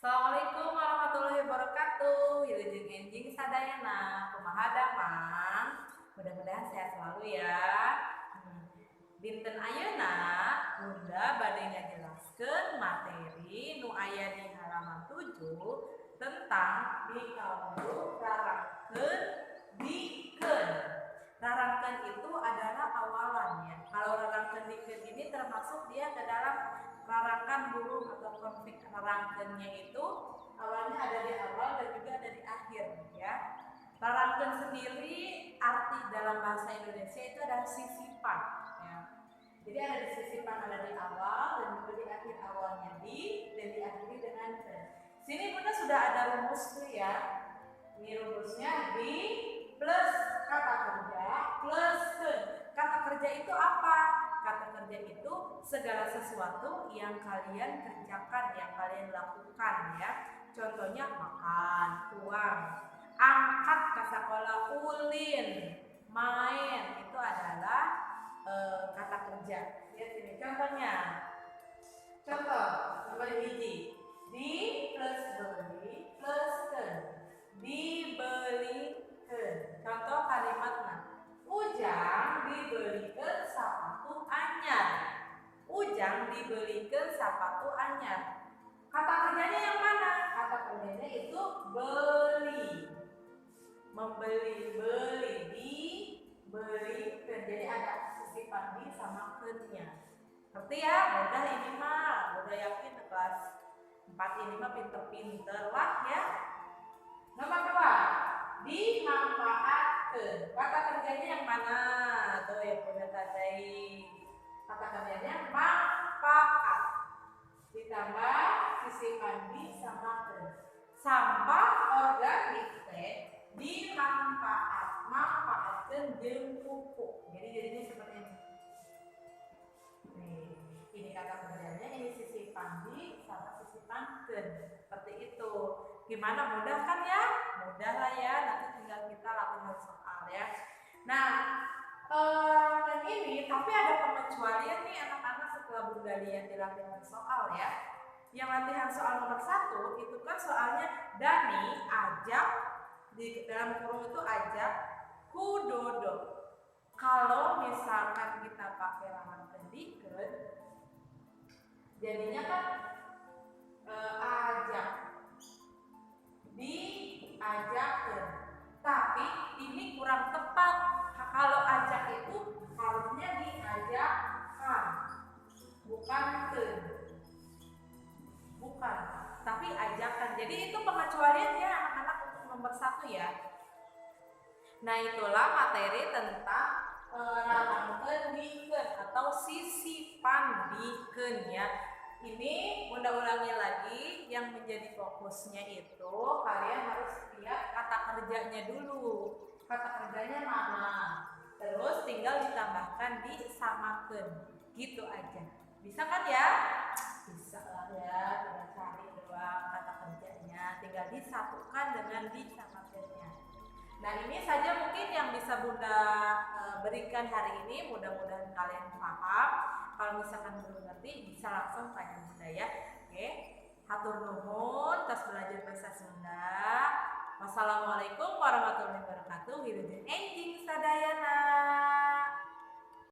Assalamualaikum warahmatullahi wabarakatuh. Wilujeng enjing sadayana, kumaha damang. Mudah-mudahan sehat selalu ya. Dinten ayeuna Bunda bade ngajelaskeun materi nu aya di halaman 7 tentang dikaulu rarangkeun dikeun. Rarangkeun itu adalah awalannya. Kalau rarangkeun dikeun ini termasuk dia ke dalam rarangkan burung atau konflik rarangkeunnya itu awalnya ada di awal dan juga ada di akhir ya. Rarangkeun sendiri arti dalam bahasa Indonesia itu adalah sisipan ya. Jadi ada di sisipan, ada di awal dan juga di akhir, awalnya di dan diakhiri dengan ke. Sini Bunda sudah ada rumus tuh ya. Ini rumusnya di plus kata kerja plus ke. Kata kerja itu apa? Kata kerja itu segala sesuatu yang kalian kerjakan, yang kalian lakukan ya. Contohnya makan, uang, angkat ke sekolah, ulin, main, itu adalah kata kerja. Lihat ini contohnya. Contoh nomor hiji. Di plus beli plus ke. Dibelikeun. Contoh kalimatnya. Ujang dibelikeun sapatu anyar. Ujang dibelikeun sapatu anyar. Kata kerjanya yang mana? Kata kerjanya itu beli. Membeli, beli, dibelikeun. Jadi ada sisipan di sama keunnya. Ngerti ya? Mudah ini mah. Udah yakin kelas 4 ini mah pinter-pinter lah ya. Nomor 2, dimanfaatkeun. Kata kerjanya yang mana? Tuh yang udah tandai. Kata kerjanya manfaat. Ditambah sisipan di sama keun. Sampah organik teh manfaatkeun jeung pupuk. Jadi jadinya seperti ini. Nih, ini kata kerjanya, ini sisipan di sama sisipan keun. Seperti itu. Gimana, mudah kan ya? Mudah lah ya, nanti tinggal kita latihan soal ya. Nah, dan ini tapi ada pengecualian nih anak-anak setelah Bunda lihat di latihan soal ya. Yang latihan soal nomor 1 itu kan soalnya Dani ajak, di dalam kurung itu ajak ku Dodo. Kalau misalkan kita pakai rarangkeun dikeun, jadinya kan ajak, diajakkeun. Tapi ini kurang tepat. Kalau ajak itu harusnya diajakkan, bukan keun. Bukan, tapi ajakan. Jadi itu pengecualiannya anak-anak untuk nomor 1 ya. Nah, itulah materi tentang rarangkeun dikeun atau sisipan dikeun ya. Ini Bunda ulangi lagi, yang menjadi fokusnya itu kalian harus lihat kata kerjanya dulu. Kata kerjanya mana? Terus tinggal ditambahkan di samakeun. Gitu aja. Bisa kan ya? Bisa lah ya, tinggal cari doang kata kerjanya, tinggal disatukan dengan disamakeunnya. Nah, ini saja mungkin yang bisa Bunda berikan hari ini. Mudah-mudahan kalian paham. Kalau misalkan belum ngerti, bisa langsung tanya Bunda ya. Oke, hatur nuhun tos belajar bahasa Sunda. Wassalamualaikum warahmatullahi wabarakatuh. Wilujeng enjing sadayana.